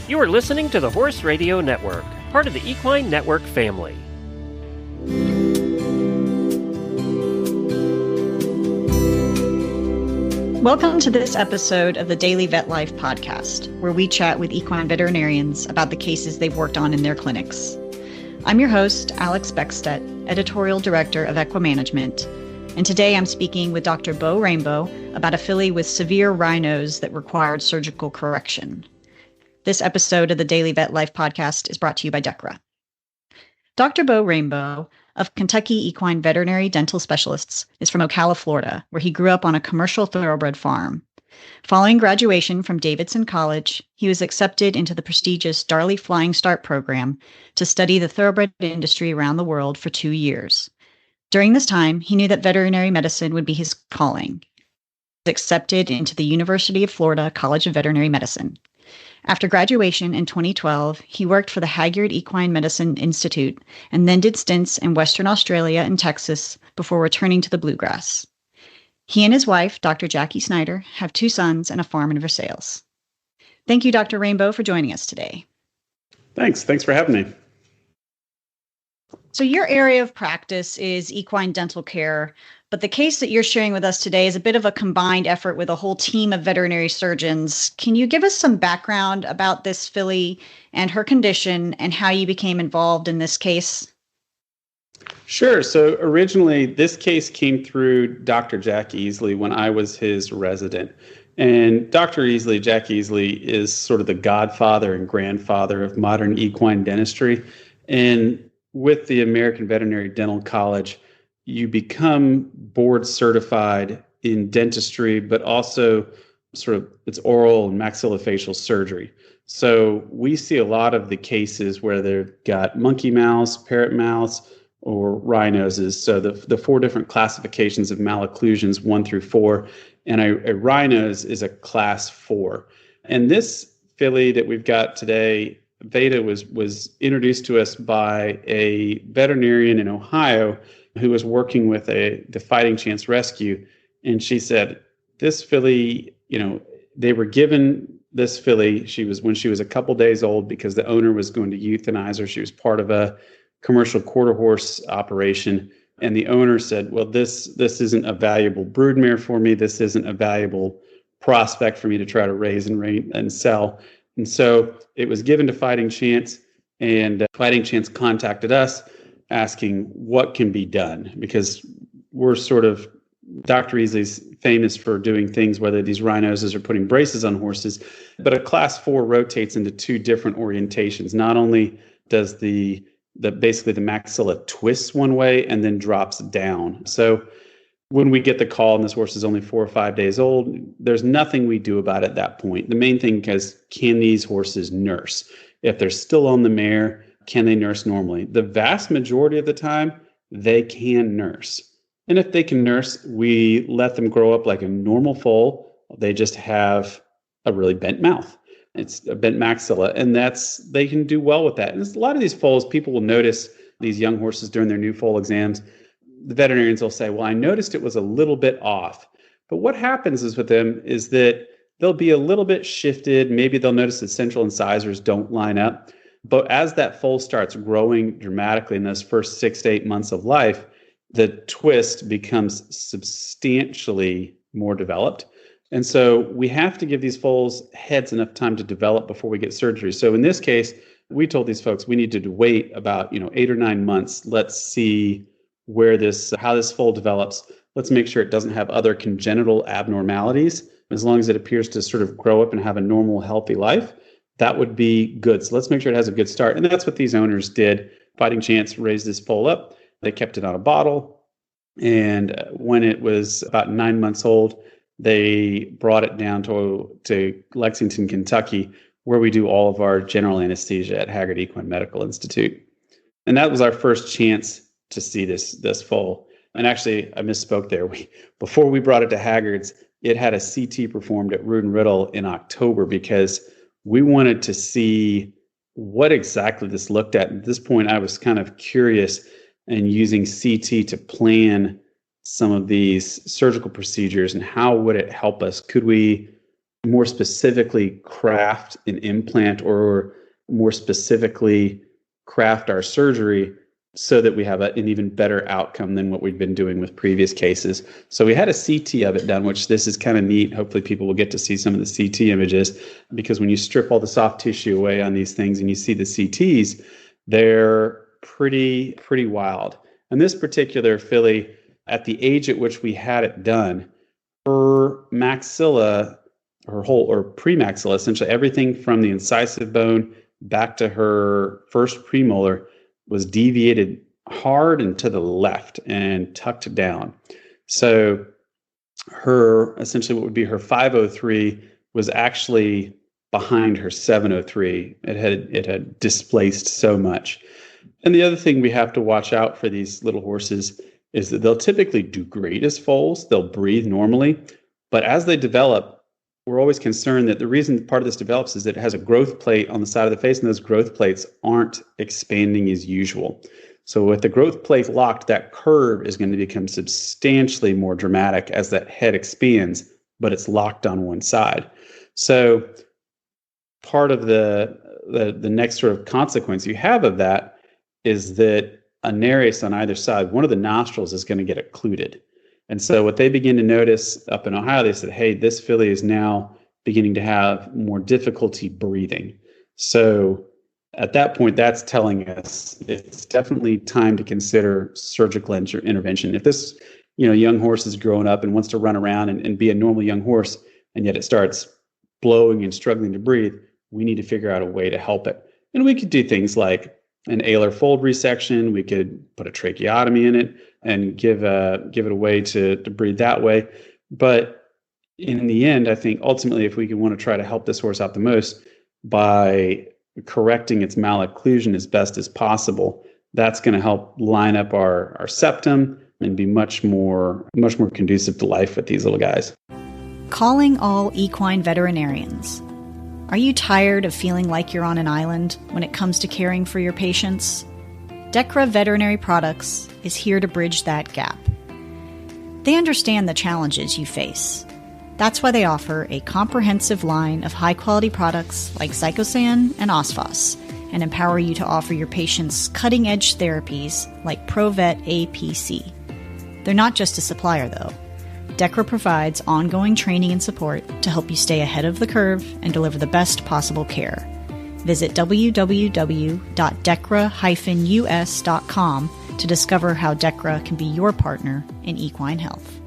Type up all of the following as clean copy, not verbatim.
You are listening to the Horse Radio Network, part of the Equine Network family. Welcome to this episode of the Daily Vet Life podcast, where we chat with equine veterinarians about the cases they've worked on in their clinics. I'm your host, Alex Beckstedt, Editorial Director of Equimanagement, and today I'm speaking with Dr. Bo Rainbow about a filly with severe rhinos that required surgical correction. This episode of the Daily Vet Life podcast is brought to you by DECRA. Dr. Bo Rainbow of Kentucky Equine Veterinary Dental Specialists is from Ocala, Florida, where he grew up on a commercial thoroughbred farm. Following graduation from Davidson College, he was accepted into the prestigious Darley Flying Start program to study the thoroughbred industry around the world for 2 years. During this time, he knew that veterinary medicine would be his calling. He was accepted into the University of Florida College of Veterinary Medicine. After graduation in 2012, he worked for the Hagyard Equine Medicine Institute and then did stints in Western Australia and Texas before returning to the bluegrass. He and his wife, Dr. Jackie Snyder, have 2 sons and a farm in Versailles. Thank you, Dr. Rainbow, for joining us today. Thanks for having me. So your area of practice is equine dental care, but the case that you're sharing with us today is a bit of a combined effort with a whole team of veterinary surgeons. Can you give us some background about this filly and her condition and how you became involved in this case? Sure. So originally, this case came through Dr. Jack Easley when I was his resident. And Dr. Easley, Jack Easley, is sort of the godfather and grandfather of modern equine dentistry. And with the American Veterinary Dental College, you become board certified in dentistry, but also sort of it's oral and maxillofacial surgery. So we see a lot of the cases where they've got monkey mouths, parrot mouths, or rhinoses. So the 4 different classifications of malocclusions, 1 through 4, and a rhinos is a class 4. And this filly that we've got today, Veda, was introduced to us by a veterinarian in Ohio who was working with the Fighting Chance Rescue. And she said, this filly, they were given this filly, when she was a couple days old because the owner was going to euthanize her. She was part of a commercial quarter horse operation. And the owner said, well, this isn't a valuable broodmare for me. This isn't a valuable prospect for me to try to raise and sell. And so it was given to Fighting Chance, and Fighting Chance contacted us asking what can be done, because we're sort of, Dr. Easley's famous for doing things, whether these rhinoses are putting braces on horses, but a class 4 rotates into 2 different orientations. Not only does basically the maxilla twists one way and then drops down. So when we get the call and this horse is only 4 or 5 days old, there's nothing we do about it at that point. The main thing is, can these horses nurse? If they're still on the mare, can they nurse normally? The vast majority of the time, they can nurse. And if they can nurse, we let them grow up like a normal foal. They just have a really bent mouth. It's a bent maxilla, and they can do well with that. And a lot of these foals, people will notice these young horses during their new foal exams. The veterinarians will say, well, I noticed it was a little bit off. But what happens is with them is that they'll be a little bit shifted. Maybe they'll notice that central incisors don't line up. But as that foal starts growing dramatically in those first 6 to 8 months of life, the twist becomes substantially more developed. And so we have to give these foals heads enough time to develop before we get surgery. So in this case, we told these folks we needed to wait about 8 or 9 months. Let's see how this foal develops. Let's make sure it doesn't have other congenital abnormalities. As long as it appears to sort of grow up and have a normal, healthy life, that would be good. So let's make sure it has a good start. And that's what these owners did. Fighting Chance raised this foal up. They kept it on a bottle. And when it was about 9 months old, they brought it down to Lexington, Kentucky, where we do all of our general anesthesia at Hagyard Equine Medical Institute. And that was our first chance to see this foal. And actually, I misspoke there. Before we brought it to Hagyard's, it had a CT performed at Rood and Riddle in October because we wanted to see what exactly this looked at. At this point, I was kind of curious and using CT to plan some of these surgical procedures and how would it help us? Could we more specifically craft an implant or more specifically craft our surgery so that we have an even better outcome than what we've been doing with previous cases. So we had a CT of it done, which this is kind of neat. Hopefully people will get to see some of the CT images, because when you strip all the soft tissue away on these things and you see the CTs, they're pretty wild. And this particular filly, at the age at which we had it done, her maxilla, her whole, or premaxilla, essentially everything from the incisive bone back to her first premolar, was deviated hard and to the left and tucked down. So her, essentially what would be her 503 was actually behind her 703. It had displaced so much. And the other thing we have to watch out for these little horses is that they'll typically do great as foals. They'll breathe normally. But as they develop, we're always concerned that the reason part of this develops is that it has a growth plate on the side of the face, and those growth plates aren't expanding as usual. So with the growth plate locked, that curve is going to become substantially more dramatic as that head expands, but it's locked on one side. So part of the next sort of consequence you have of that is that a nares on either side, one of the nostrils is going to get occluded. And so what they begin to notice up in Ohio, they said, hey, this filly is now beginning to have more difficulty breathing. So at that point, that's telling us it's definitely time to consider surgical intervention. If this young horse is growing up and wants to run around and be a normal young horse, and yet it starts blowing and struggling to breathe, we need to figure out a way to help it. And we could do things like an alar fold resection. We could put a tracheotomy in it and give it a way to breathe that way. But in the end, I think ultimately, if we want to try to help this horse out the most by correcting its malocclusion as best as possible, that's going to help line up our septum and be much more conducive to life with these little guys. Calling all equine veterinarians. Are you tired of feeling like you're on an island when it comes to caring for your patients? Dechra Veterinary Products is here to bridge that gap. They understand the challenges you face. That's why they offer a comprehensive line of high-quality products like Zycosan and Osphos, and empower you to offer your patients cutting-edge therapies like ProVet APC. They're not just a supplier, though. Dechra provides ongoing training and support to help you stay ahead of the curve and deliver the best possible care. Visit www.dechra-us.com to discover how Dechra can be your partner in equine health.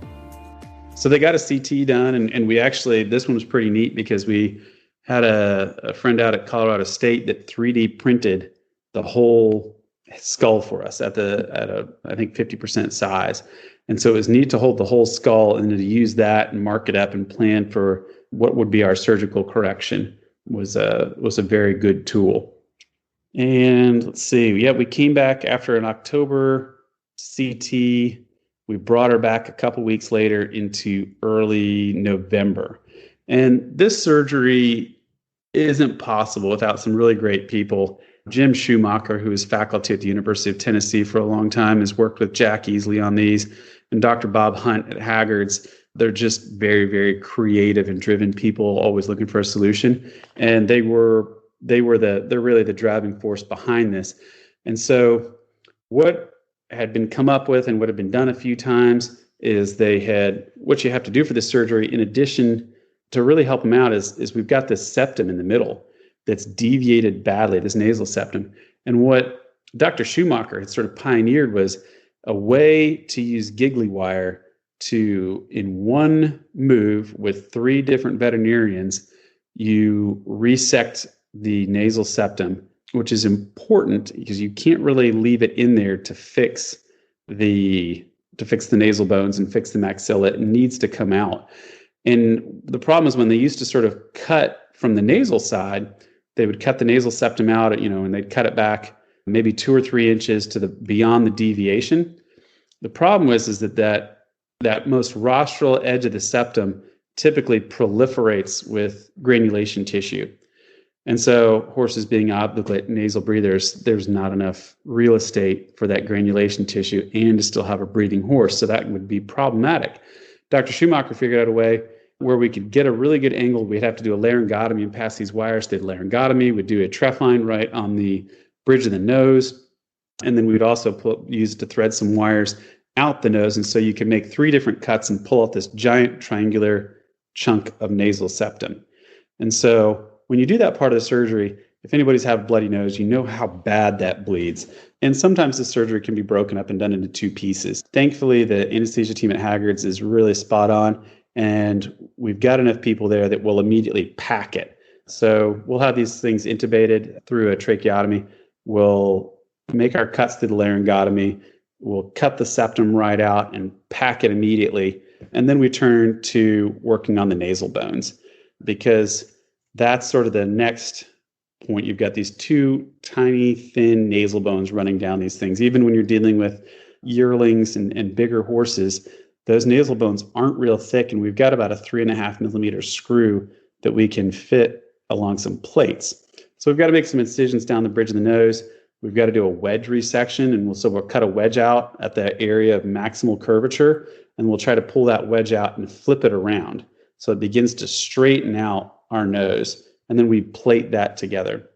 So they got a CT done, and we actually, this one was pretty neat because we had a friend out at Colorado State that 3D printed the whole skull for us at a I think 50% size. And so it was neat to hold the whole skull and to use that and mark it up and plan for what would be our surgical correction was a very good tool. And let's see, we came back after an October CT. We brought her back a couple weeks later into early November. And this surgery isn't possible without some really great people. Jim Schumacher, who is faculty at the University of Tennessee for a long time, has worked with Jack Easley on these, and Dr. Bob Hunt at Haggard's. They're just very, very creative and driven people, always looking for a solution. And they're really the driving force behind this. And so what had been come up with and what had been done a few times is they had, what you have to do for this surgery, in addition to really help them out, is we've got this septum in the middle that's deviated badly, this nasal septum. And what Dr. Schumacher had sort of pioneered was a way to use giggly wire to, in one move with 3 different veterinarians, you resect the nasal septum, which is important because you can't really leave it in there to fix the nasal bones and fix the maxilla. It needs to come out. And the problem is when they used to sort of cut from the nasal side, they would cut the nasal septum out, and they'd cut it back maybe 2 or 3 inches to the beyond the deviation. The problem is that most rostral edge of the septum typically proliferates with granulation tissue. And so horses being obligate nasal breathers, there's not enough real estate for that granulation tissue and to still have a breathing horse. So that would be problematic. Dr. Schumacher figured out a way where we could get a really good angle, we'd have to do a laryngotomy and pass these wires to the laryngotomy. We'd do a trephine right on the bridge of the nose. And then we'd also use it to thread some wires out the nose. And so you can make 3 different cuts and pull out this giant triangular chunk of nasal septum. And so when you do that part of the surgery, if anybody's had a bloody nose, you know how bad that bleeds. And sometimes the surgery can be broken up and done into 2 pieces. Thankfully, the anesthesia team at Haggard's is really spot on, and we've got enough people there that will immediately pack it. So we'll have these things intubated through a tracheotomy. We'll make our cuts through the laryngotomy. We'll cut the septum right out and pack it immediately. And then we turn to working on the nasal bones, because that's sort of the next point. You've got these 2 tiny, thin nasal bones running down these things. Even when you're dealing with yearlings and bigger horses, those nasal bones aren't real thick, and we've got about a 3.5 millimeter screw that we can fit along some plates. So we've got to make some incisions down the bridge of the nose. We've got to do a wedge resection, and we'll cut a wedge out at the area of maximal curvature, and we'll try to pull that wedge out and flip it around so it begins to straighten out our nose, and then we plate that together.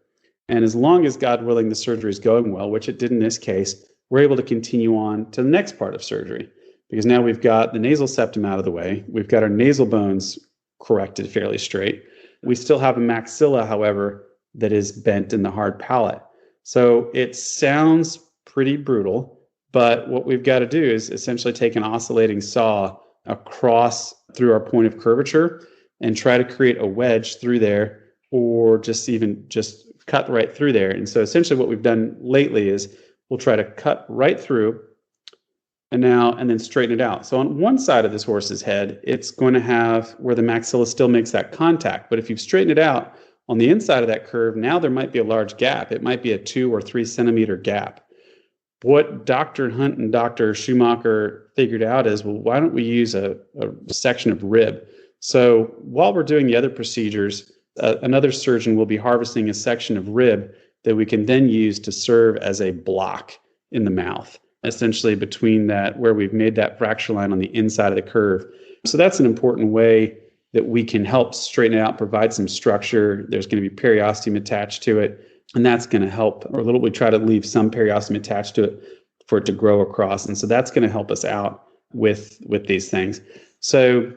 And as long as, God willing, the surgery is going well, which it did in this case, we're able to continue on to the next part of surgery, because now we've got the nasal septum out of the way. We've got our nasal bones corrected fairly straight. We still have a maxilla, however, that is bent in the hard palate. So it sounds pretty brutal, but what we've got to do is essentially take an oscillating saw across through our point of curvature and try to create a wedge through there, or just cut right through there. And so essentially what we've done lately is we'll try to cut right through and then straighten it out. So on one side of this horse's head, it's going to have where the maxilla still makes that contact. But if you've straightened it out on the inside of that curve, now there might be a large gap. It might be a 2 or 3 centimeter gap. What Dr. Hunt and Dr. Schumacher figured out is, well, why don't we use a section of rib? So while we're doing the other procedures, another surgeon will be harvesting a section of rib that we can then use to serve as a block in the mouth, essentially between that where we've made that fracture line on the inside of the curve. So that's an important way that we can help straighten it out, provide some structure. There's going to be periosteum attached to it, and that's going to help, or we try to leave some periosteum attached to it for it to grow across. And so that's going to help us out with these things. So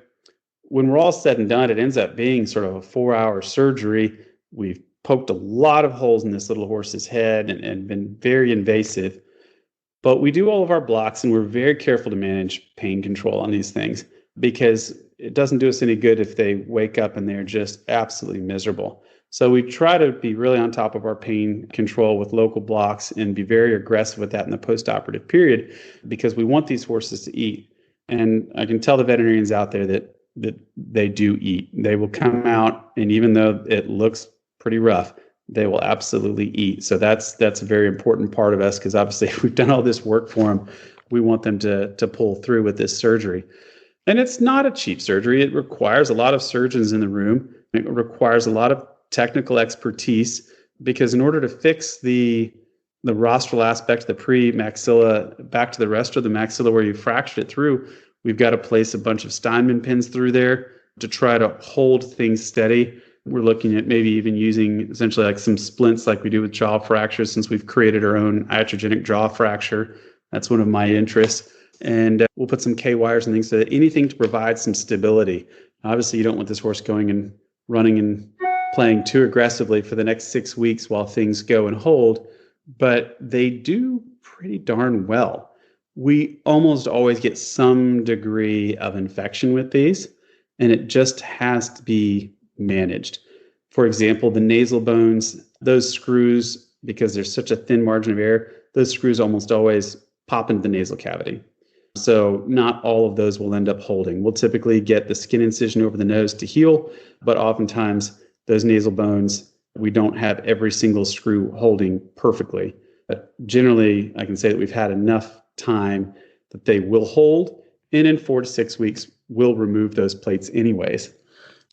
when we're all said and done, it ends up being sort of a 4-hour surgery. We've poked a lot of holes in this little horse's head and been very invasive. But we do all of our blocks, and we're very careful to manage pain control on these things, because it doesn't do us any good if they wake up and they're just absolutely miserable. So we try to be really on top of our pain control with local blocks and be very aggressive with that in the postoperative period, because we want these horses to eat. And I can tell the veterinarians out there that they do eat. They will come out, and even though it looks pretty rough, they will absolutely eat. So that's a very important part of us, because obviously we've done all this work for them. We want them to pull through with this surgery. And it's not a cheap surgery. It requires a lot of surgeons in the room. It requires a lot of technical expertise, because in order to fix the rostral aspect, the pre-maxilla, back to the rest of the maxilla where you fractured it through, we've got to place a bunch of Steinman pins through there to try to hold things steady. We're looking at maybe even using essentially like some splints like we do with jaw fractures, since we've created our own iatrogenic jaw fracture. That's one of my interests. And we'll put some K-wires and things, so that anything to provide some stability. Obviously, you don't want this horse going and running and playing too aggressively for the next 6 weeks while things go and hold, but they do pretty darn well. We almost always get some degree of infection with these, and it just has to be managed. For example, the nasal bones, those screws, because there's such a thin margin of error, those screws almost always pop into the nasal cavity. So not all of those will end up holding. We'll typically get the skin incision over the nose to heal, but oftentimes those nasal bones, we don't have every single screw holding perfectly. But generally, I can say that we've had enough time that they will hold, and in 4 to 6 weeks, we'll remove those plates anyways.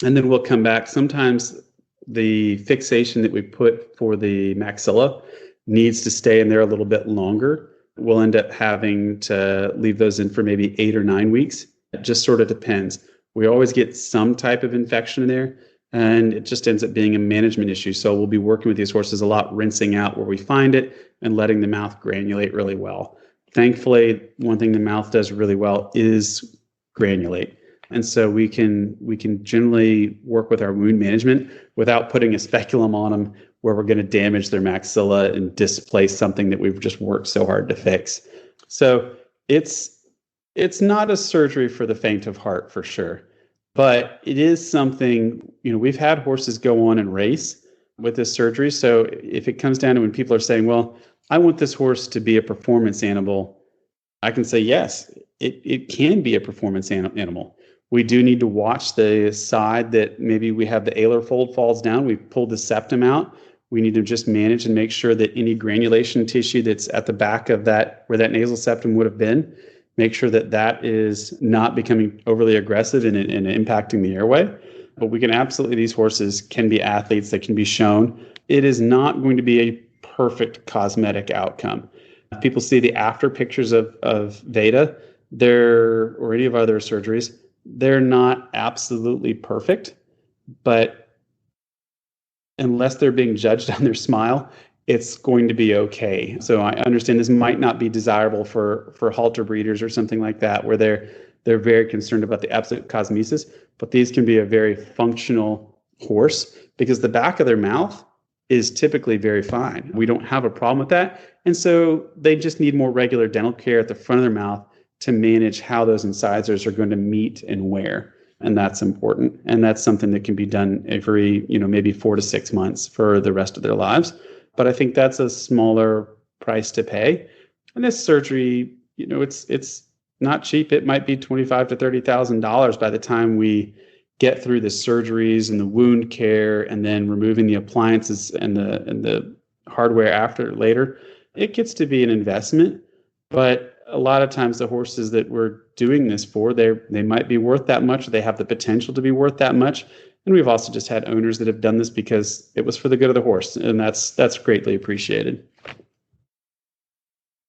And then we'll come back. Sometimes the fixation that we put for the maxilla needs to stay in there a little bit longer. We'll end up having to leave those in for maybe 8 or 9 weeks. It just sort of depends. We always get some type of infection in there, and it just ends up being a management issue. So we'll be working with these horses a lot, rinsing out where we find it and letting the mouth granulate really well. Thankfully, one thing the mouth does really well is granulate. And so we can generally work with our wound management without putting a speculum on them where we're going to damage their maxilla and displace something that we've just worked so hard to fix. So it's not a surgery for the faint of heart, for sure. But it is something, we've had horses go on and race with this surgery. So if it comes down to when people are saying, well, I want this horse to be a performance animal, I can say, yes, it can be a performance animal. We do need to watch the side that maybe we have the alar fold falls down. We've pulled the septum out. We need to just manage and make sure that any granulation tissue that's at the back of that, where that nasal septum would have been, make sure that that is not becoming overly aggressive and impacting the airway. But we can absolutely, these horses can be athletes that can be shown. It is not going to be a perfect cosmetic outcome. If people see the after pictures of Veda, or any of other surgeries, they're not absolutely perfect, but unless they're being judged on their smile, it's going to be okay. So I understand this might not be desirable for halter breeders or something like that, where they're very concerned about the absolute cosmesis, but these can be a very functional horse because the back of their mouth is typically very fine. We don't have a problem with that. And so they just need more regular dental care at the front of their mouth to manage how those incisors are going to meet and wear. And that's important. And that's something that can be done every, maybe 4 to 6 months for the rest of their lives. But I think that's a smaller price to pay. And this surgery, it's not cheap. It might be $25,000 to $30,000 by the time we get through the surgeries and the wound care and then removing the appliances and the hardware later. It gets to be an investment, but a lot of times the horses that we're doing this for, they might be worth that much, or they have the potential to be worth that much. And we've also just had owners that have done this because it was for the good of the horse, and that's greatly appreciated.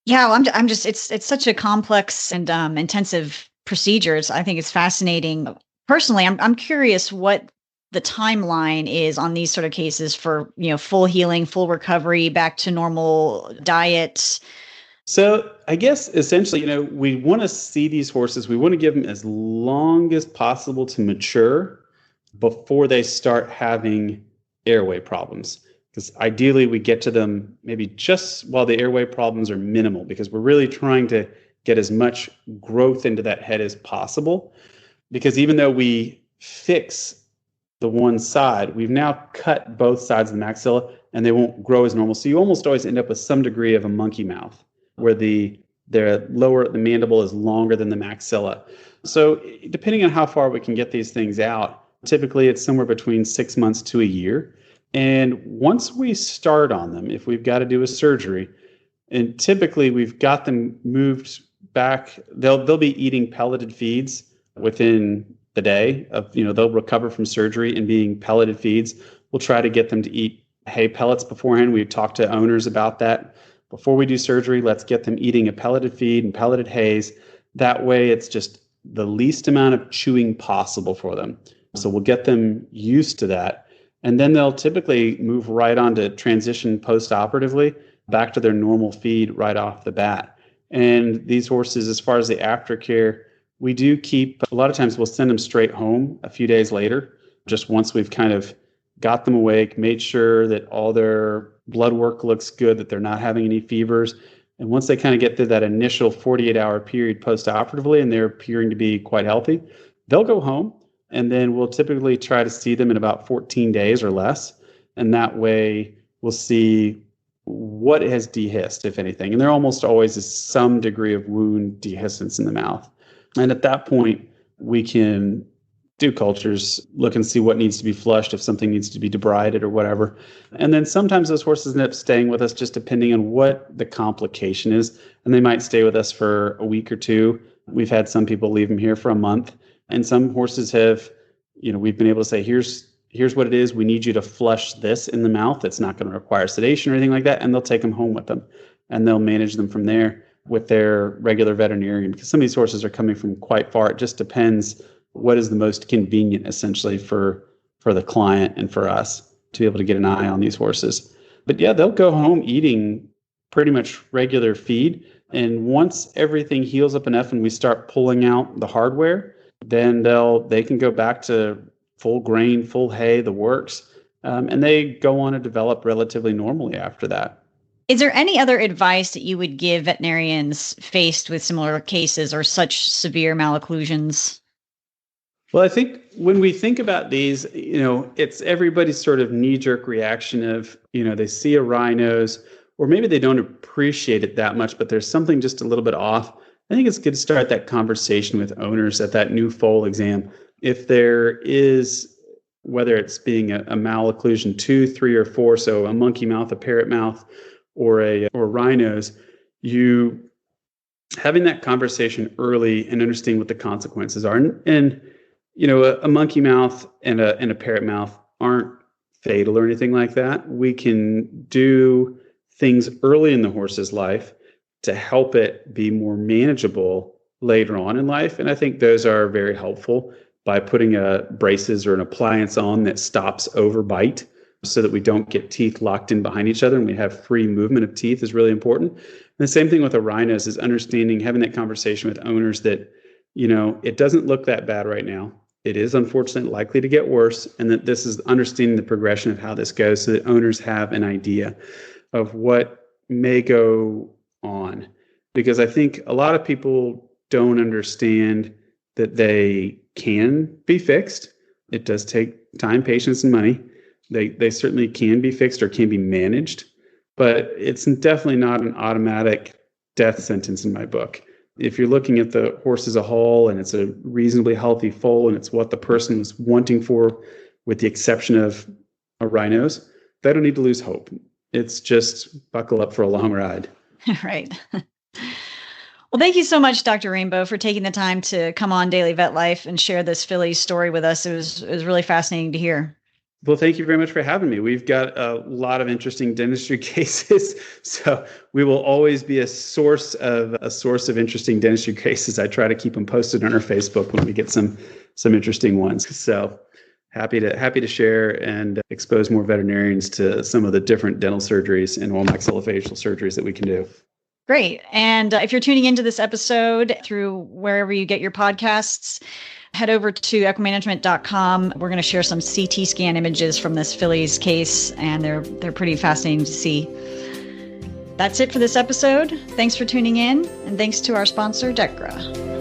Yeah, well, I'm just it's such a complex and intensive procedures. I think it's fascinating. Personally, I'm curious what the timeline is on these sort of cases for full healing, full recovery, back to normal diet. So I guess essentially, we want to see these horses. We want to give them as long as possible to mature before they start having airway problems. Because ideally, we get to them maybe just while the airway problems are minimal, because we're really trying to get as much growth into that head as possible. Because even though we fix the one side, we've now cut both sides of the maxilla and they won't grow as normal. So you almost always end up with some degree of a monkey mouth, where the mandible is longer than the maxilla. So depending on how far we can get these things out, typically it's somewhere between 6 months to a year. And once we start on them, if we've got to do a surgery, and typically we've got them moved back, they'll be eating pelleted feeds within the day of, they'll recover from surgery and being pelleted feeds. We'll try to get them to eat hay pellets beforehand. We talk to owners about that. Before we do surgery, let's get them eating a pelleted feed and pelleted hays. That way, it's just the least amount of chewing possible for them. So we'll get them used to that. And then they'll typically move right on to transition post-operatively back to their normal feed right off the bat. And these horses, as far as the aftercare, we do keep, a lot of times we'll send them straight home a few days later, just once we've kind of got them awake, made sure that all their blood work looks good, that they're not having any fevers. And once they kind of get through that initial 48-hour period post-operatively and they're appearing to be quite healthy, they'll go home. And then we'll typically try to see them in about 14 days or less. And that way we'll see what has dehisced, if anything. And there almost always is some degree of wound dehiscence in the mouth. And at that point, we can do cultures, look and see what needs to be flushed, if something needs to be debrided or whatever. And then sometimes those horses end up staying with us just depending on what the complication is. And they might stay with us for a week or two. We've had some people leave them here for a month. And some horses have, we've been able to say, here's what it is. We need you to flush this in the mouth. It's not going to require sedation or anything like that. And they'll take them home with them and they'll manage them from there with their regular veterinarian. Because some of these horses are coming from quite far. It just depends what is the most convenient, essentially, for the client and for us to be able to get an eye on these horses. But yeah, they'll go home eating pretty much regular feed. And once everything heals up enough and we start pulling out the hardware, then they can go back to full grain, full hay, the works. And they go on to develop relatively normally after that. Is there any other advice that you would give veterinarians faced with similar cases or such severe malocclusions? Well, I think when we think about these, it's everybody's sort of knee-jerk reaction of, they see a rhinos, or maybe they don't appreciate it that much, but there's something just a little bit off. I think it's good to start that conversation with owners at that new foal exam. If there is, whether it's being a malocclusion 2, 3, or 4, so a monkey mouth, a parrot mouth, or rhinos, you having that conversation early and understanding what the consequences are. And a monkey mouth and a parrot mouth aren't fatal or anything like that. We can do things early in the horse's life to help it be more manageable later on in life. And I think those are very helpful by putting braces or an appliance on that stops overbite so that we don't get teeth locked in behind each other and we have free movement of teeth is really important. And the same thing with a rhinos is understanding, having that conversation with owners that, it doesn't look that bad right now. It is unfortunately likely to get worse, and that this is understanding the progression of how this goes so that owners have an idea of what may go on. Because I think a lot of people don't understand that they can be fixed. It does take time, patience, and money. They certainly can be fixed or can be managed, but it's definitely not an automatic death sentence in my book. If you're looking at the horse as a whole and it's a reasonably healthy foal and it's what the person was wanting for, with the exception of a rhinos, they don't need to lose hope. It's just buckle up for a long ride. Right. Well, thank you so much, Dr. Rainbow, for taking the time to come on Daily Vet Life and share this filly story with us. It was really fascinating to hear. Well, thank you very much for having me. We've got a lot of interesting dentistry cases, so we will always be a source of interesting dentistry cases. I try to keep them posted on our Facebook when we get some interesting ones. So happy to share and expose more veterinarians to some of the different dental surgeries and oral maxillofacial surgeries that we can do. Great. And if you're tuning into this episode through wherever you get your podcasts, head over to equimanagement.com. We're going to share some CT scan images from this filly's case, and they're pretty fascinating to see. That's it for this episode. Thanks for tuning in, and thanks to our sponsor, Decra.